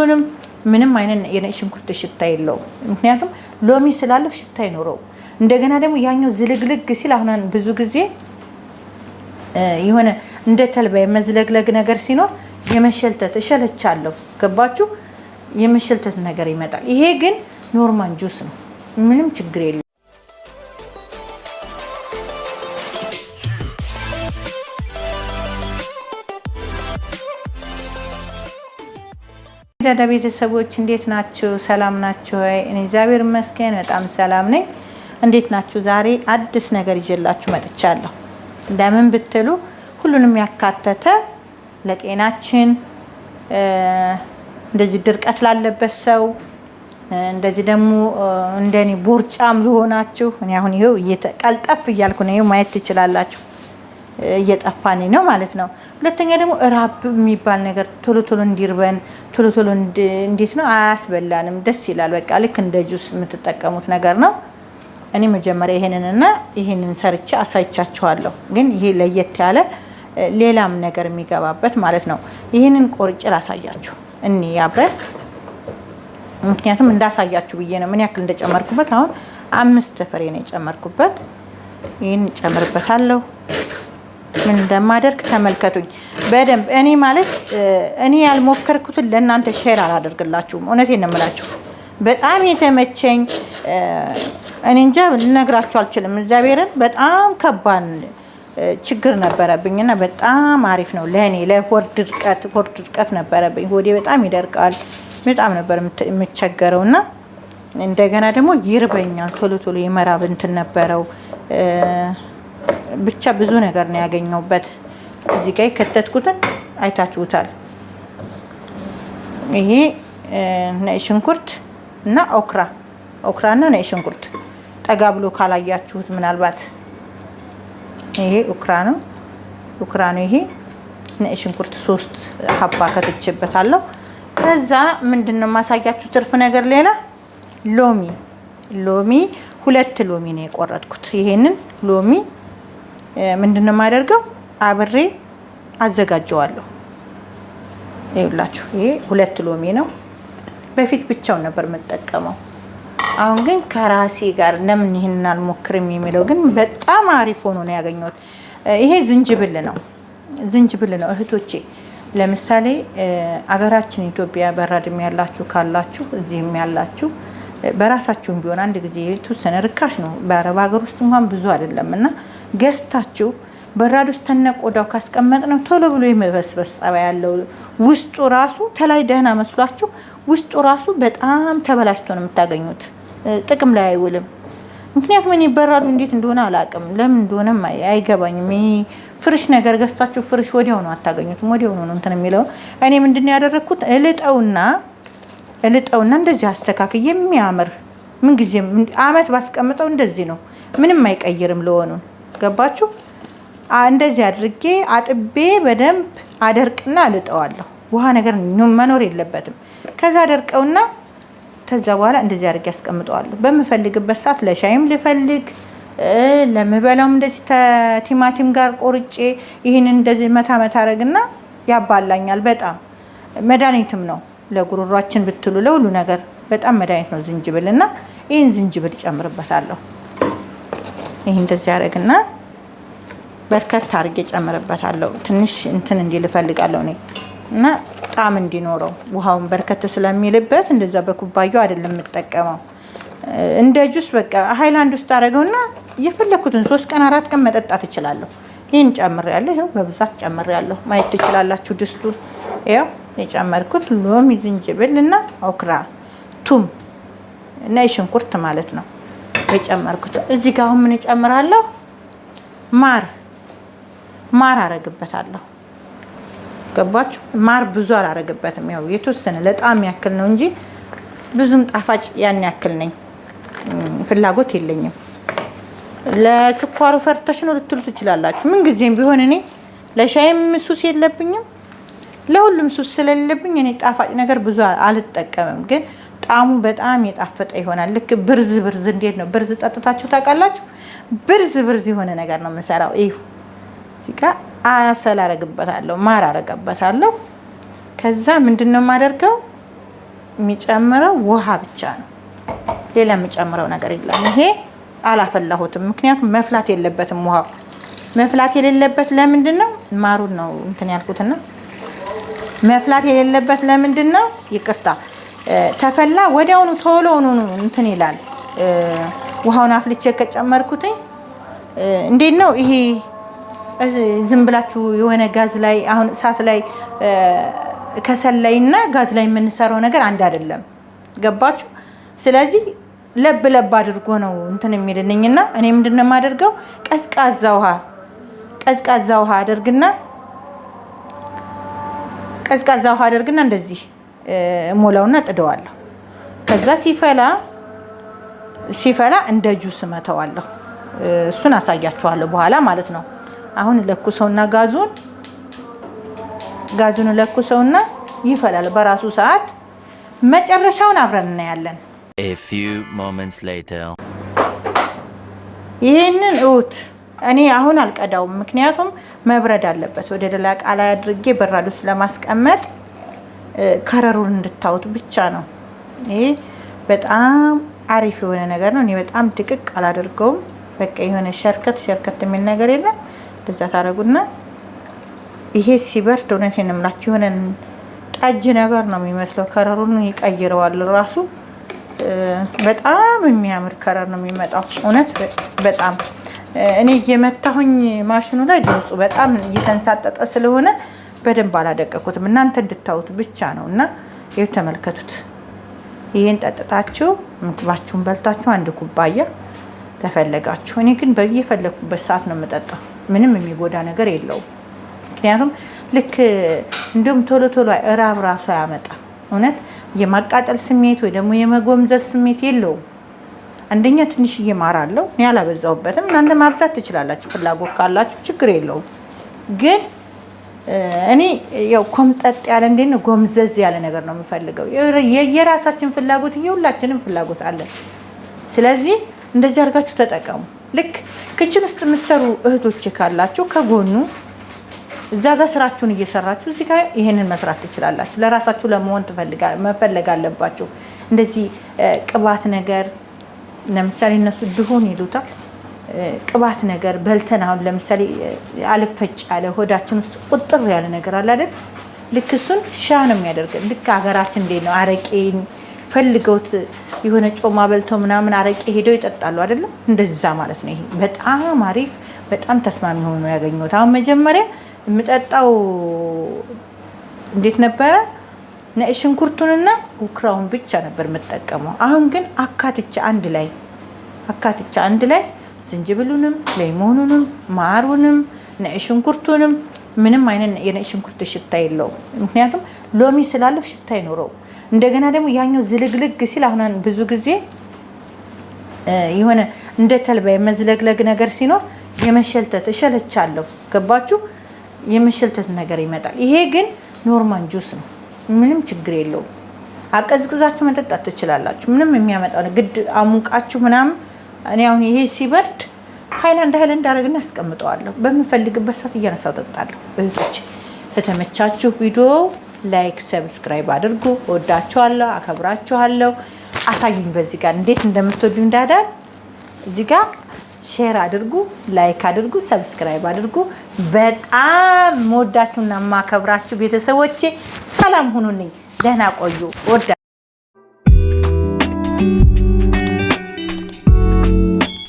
ሽንኩርቱንም ምንም አይነት የነጭ ሽንኩርት ሽታ የለውም። ምክንያቱም ሎሚ ስላለው ሽታ አይኖረው። እንደገና ደግሞ ያኛው ዝልግልግ ሲል አሁን ብዙ ጊዜ የሆነ እንደ ተልባ የመዝለግለግ ነገር ሲኖር የመሸልተት እሸለቻለሁ። ገባችሁ? የመሸልተት ነገር ይመጣል። ይሄ ግን ኖርማል ጁስ ነው፣ ምንም ችግር የለም። ዳዳ ቤተሰቦች እንዴት ናችሁ? ሰላም ናችሁ ወይ? እኔ እግዚአብሔር ይመስገን በጣም ሰላም ነኝ። እንዴት ናችሁ? ዛሬ አዲስ ነገር ይዤላችሁ መጥቻለሁ። ለምን ብትሉ ሁሉንም ያካተተ ለጤናችን እንደዚህ ድርቀት ላለበት ሰው እንደዚህ ደግሞ እንደኔ ቦርጫም ለሆናችሁ እኔ አሁን ይሄው ቀልጠፍ እያልኩ ነው፣ ማየት ትችላላችሁ። እየጠፋኝ ነው ማለት ነው። ሁለተኛ ደግሞ ራብ የሚባል ነገር ቶሎ ቶሎ እንዲርበን ቶሎ ቶሎ እንዴት ነው አያስበላንም፣ ደስ ይላል። በቃ ልክ እንደ ጁስ የምትጠቀሙት ነገር ነው። እኔ መጀመሪያ ይሄንን ሰርቼ አሳይቻችኋለሁ። ግን ይሄ ለየት ያለ ሌላም ነገር የሚገባበት ማለት ነው። ይሄንን ቆርጬ ላሳያችሁ እኔ አብረን፣ ምክንያቱም እንዳሳያችሁ ብዬ ነው። ምን ያክል እንደጨመርኩበት አሁን 5 ፍሬ ነው የጨመርኩበት። ይሄን ጨምርበታለሁ። ምን እንደማደርግ ተመልከቱኝ በደንብ። እኔ ማለት እኔ ያልሞከርኩትን ለእናንተ ሼር አላደርግላችሁም። እውነቴን ነው የምላችሁ። በጣም የተመቸኝ እኔ እንጃ ልነግራችሁ አልችልም። እግዚአብሔርን በጣም ከባድ ችግር ነበረብኝና በጣም አሪፍ ነው ለእኔ። ለሆድ ድርቀት ነበረብኝ። ሆዴ በጣም ይደርቃል። በጣም ነበር የምቸገረውና እንደገና ደግሞ ይርበኛል ቶሎ ቶሎ የመራብ እንትን ነበረው። ብቻ ብዙ ነገር ነው ያገኘውበት። እዚህ ጋር ከተትኩትን አይታችሁታል። ይሄ ነጭ ሽንኩርት እና ኦክራና ነጭ ሽንኩርት ጠጋ ብሎ ካላያችሁት ምናልባት ይሄ ኦክራ ነው። ይሄ ነጭ ሽንኩርት 3 ሀባ ከትቼበታለሁ። ከዛ ምንድነው ማሳያችሁ ትርፍ ነገር ሌላ ሎሚ 2 ሎሚ ነው የቆረጥኩት። ይሄንን ሎሚ ምንድነው የማደርገው አብሬ አዘጋጀዋለሁ። ይኸውላችሁ ይሄ 2 ሎሚ ነው። በፊት ብቻውን ነበር የምጠቀመው። አሁን ግን ከራሴ ጋር ለምን ይሄን አልሞክርም የሚለው ግን በጣም አሪፍ ሆኖ ነው ያገኘሁት። ይሄ ዝንጅብል ነው እህቶቼ። ለምሳሌ አገራችን ኢትዮጵያ በራድም ያላችሁ ካላችሁ እዚህም ያላችሁ በራሳችሁም ቢሆን አንድ ጊዜ የተወሰነ ርካሽ ነው። በአረብ ሀገር ውስጥ እንኳን ብዙ አይደለምና ገዝታችሁ በራድ ውስጥ ተነቆዳው ካስቀመጥነው ቶሎ ብሎ የመበስበስ ጸባይ ያለው ውስጡ ራሱ ተላይ ደህና መስሏችሁ ውስጡ ራሱ በጣም ተበላሽቶ ነው የምታገኙት። ጥቅም ላይ አይውልም። ምክንያቱም እኔ በራዱ እንዴት እንደሆነ አላውቅም፣ ለምን እንደሆነ አይገባኝም። ፍርሽ ነገር ገዝታችሁ ፍርሽ ወዲያው ነው አታገኙትም። ወዲያው ነው እንትን የሚለው። እኔ ምንድነው ያደረኩት እልጠውና እንደዚህ አስተካክዬ የሚያምር ምን ጊዜም አመት ባስቀምጠው እንደዚህ ነው፣ ምንም አይቀይርም ለሆኑን። ገባችሁ? እንደዚህ አድርጌ አጥቤ በደንብ አደርቅና አልጠዋለሁ። ውሃ ነገር መኖር የለበትም። ከዛ አደርቀውና ከዛ በኋላ እንደዚህ አድርጌ አስቀምጠዋለሁ። በምፈልግበት ሰዓት ለሻይም ልፈልግ ለምበላውም እንደዚህ ቲማቲም ጋር ቆርጬ ይሄንን እንደዚህ መታ አረግና ያባላኛል። በጣም መድኃኒትም ነው ለጉሮሯችን ብትሉ ለሁሉ ነገር በጣም መድኃኒት ነው ዝንጅብልና ይሄን ዝንጅብል ጨምርበታለሁ። ይሄ እንደዚህ አረግና በርከት አድርጌ ጨምርበታለሁ። ትንሽ እንትን እንዲል እፈልጋለሁ እኔ እና ጣም እንዲኖረው ውሃውን በርከት ስለሚልበት እንደዛ በኩባያው አይደለም የምጠቀመው። እንደ ጁስ በቃ ሃይላንድ ውስጥ አደረገውና የፈለኩትን 3 ቀን 4 ቀን መጠጣት እችላለሁ። ይሄን ጨምሬያለሁ። ይሄው በብዛት ጨምሬያለሁ። ማየት ትችላላችሁ ድስቱን። ይሄው የጨመርኩት ሎሚ፣ ዝንጅብል እና ኦክራ፣ ቱም እና ሽንኩርት ማለት ነው የጨመርኩት። እዚህ ጋር አሁን ምን እጨምራለሁ? ማር አረግበታለሁ። ገባችሁ? ማር ብዙ አላረግበትም። ያው የተወሰነ ለጣም ያክል ነው እንጂ ብዙም ጣፋጭ ያን ያክል ነኝ ፍላጎት የለኝም። ለስኳሩ ፈርተሽ ነው ልትሉ ትችላላችሁ። ምን ጊዜም ቢሆን እኔ ለሻይም ሱስ የለብኝም፣ ለሁሉም ሱስ ስለሌለብኝ እኔ ጣፋጭ ነገር ብዙ አልጠቀምም። ግን ጣሙ በጣም የጣፈጠ ይሆናል። ልክ ብርዝ እንዴት ነው ብርዝ ጠጥታችሁ ታውቃላችሁ? ብርዝ የሆነ ነገር ነው የምሰራው። ይሁ እዚህ ጋር አሰል አረግበታለሁ፣ ማር አረግበታለሁ። ከዛ ምንድነው የማደርገው የሚጨምረው ውሃ ብቻ ነው። ሌላ የሚጨምረው ነገር የለም። ይሄ አላፈላሁትም፣ ምክንያቱም መፍላት የለበትም። ውሃው መፍላት የሌለበት ለምንድን ነው? ማሩን ነው እንትን ያልኩትና መፍላት የሌለበት ለምንድን ነው? ይቅርታ ተፈላ ወዲያውኑ ቶሎውኑ እንትን ይላል። ውሃውን አፍልቼ ከጨመርኩትኝ እንዴት ነው ይሄ? ዝም ብላችሁ የሆነ ጋዝ ላይ አሁን እሳት ላይ ከሰል ላይና ጋዝ ላይ የምንሰራው ነገር አንድ አይደለም። ገባችሁ? ስለዚህ ለብ ለብ አድርጎ ነው እንትን የሚልልኝና እኔ ምንድነው የማደርገው? ቀዝቃዛ ውሃ አድርግና እንደዚህ ሞላውና ጥደዋለሁ። ከዛ ሲፈላ እንደ ጁስ መተዋለሁ። እሱን አሳያችኋለሁ በኋላ ማለት ነው። አሁን ለኩሰውና ጋዙን ለኩሰውና ይፈላል በራሱ ሰዓት። መጨረሻውን አብረን እናያለን። A few moments later ይሄንን እውት እኔ አሁን አልቀዳውም፣ ምክንያቱም መብረድ አለበት። ወደ ደላቃ ላይ አድርጌ በራዱ ስለማስቀመጥ ከረሩን እንድታዩት ብቻ ነው። ይሄ በጣም አሪፍ የሆነ ነገር ነው። እኔ በጣም ድቅቅ አላደርገውም። በቃ የሆነ ሸርከት የሚል ነገር የለም። እንደዛ ታረጉና ይሄ ሲበርድ እውነቴን ነው የምላችሁ የሆነ ጠጅ ነገር ነው የሚመስለው። ከረሩን ይቀይረዋል ራሱ። በጣም የሚያምር ከረር ነው የሚመጣው። እውነት በጣም እኔ እየመታሁኝ ማሽኑ ላይ ድምፁ በጣም እየተንሳጠጠ ስለሆነ በደንብ አላደቀኩትም። እናንተ እንድታዩት ብቻ ነው። እና ይሄ ተመልከቱት። ይሄን ጠጥታችሁ ምግባችሁን በልታችሁ አንድ ኩባያ ተፈለጋችሁ። እኔ ግን በየፈለኩበት ሰዓት ነው የምጠጣው። ምንም የሚጎዳ ነገር የለውም። ምክንያቱም ልክ እንደውም ቶሎ እራብ ራሱ ያመጣ። እውነት የማቃጠል ስሜት ወይ ደግሞ የመጎምዘዝ ስሜት የለውም። አንደኛ ትንሽ እየማራለሁ እኔ አላበዛውበትም። እናንተ ማብዛት ትችላላችሁ፣ ፍላጎት ካላችሁ ችግር የለውም። ግን እኔ ያው ኮምጠጥ ያለ እንዴት ነው ጎምዘዝ ያለ ነገር ነው የምፈልገው። የየራሳችን ፍላጎት የሁላችንም ፍላጎት አለ። ስለዚህ እንደዚህ አድርጋችሁ ተጠቀሙ። ልክ ክችን ውስጥ የምትሰሩ እህቶች ካላችሁ ከጎኑ እዛ ጋር ስራችሁን እየሰራችሁ እዚህ ጋር ይሄንን መስራት ትችላላችሁ። ለራሳችሁ ለመሆን መፈለግ አለባችሁ። እንደዚህ ቅባት ነገር ለምሳሌ እነሱ ድሆን ይሉታል። ቅባት ነገር በልተን አሁን ለምሳሌ አልፈጭ ያለ ሆዳችን ውስጥ ቁጥር ያለ ነገር አለ አይደል? ልክ እሱን ሻ ነው የሚያደርገን። ልክ ሀገራችን እንዴት ነው አረቄን ፈልገውት የሆነ ጮማ በልተው ምናምን አረቄ ሄደው ይጠጣሉ አይደለም? እንደዛ ማለት ነው። ይሄ በጣም አሪፍ በጣም ተስማሚ ሆኖ ያገኘሁት። አሁን መጀመሪያ የምጠጣው እንዴት ነበረ? ነጭ ሽንኩርቱንና ኡክራውን ብቻ ነበር የምጠቀመው። አሁን ግን አካትቻ አንድ ላይ ዝንጅብሉንም ሌሞኑንም ማሩንም ነጭ ሽንኩርቱንም ምንም አይነት የነጭ ሽንኩርት ሽታ የለውም። ምክንያቱም ሎሚ ስላለው ሽታ አይኖረው። እንደገና ደግሞ ያኛው ዝልግልግ ሲል አሁን ብዙ ጊዜ የሆነ እንደ ተልባ የመዝለግለግ ነገር ሲኖር የመሸልተት እሸለቻለሁ። ገባችሁ? የመሸልተት ነገር ይመጣል። ይሄ ግን ኖርማል ጁስ ነው። ምንም ችግር የለውም። አቀዝቅዛችሁ መጠጣት ትችላላችሁ። ምንም የሚያመጣው ግድ አሙቃችሁ ምናምን። እኔ አሁን ይሄ ሲበርድ ሃይላንድ አደረግና አስቀምጠዋለሁ። በምፈልግበት ሰዓት እያነሳው ጠጣለሁ። እህቶች ከተመቻችሁ ቪዲዮ ላይክ፣ ሰብስክራይብ አድርጉ። ወዳችኋለሁ፣ አከብራችኋለሁ። አሳዩኝ በዚህ ጋር እንዴት እንደምትወዱኝ እንዳዳል። እዚህ ጋር ሼር አድርጉ፣ ላይክ አድርጉ፣ ሰብስክራይብ አድርጉ። በጣም ወዳችሁና ማከብራችሁ ቤተሰቦቼ ሰላም ሁኑልኝ። ደህና ቆዩ።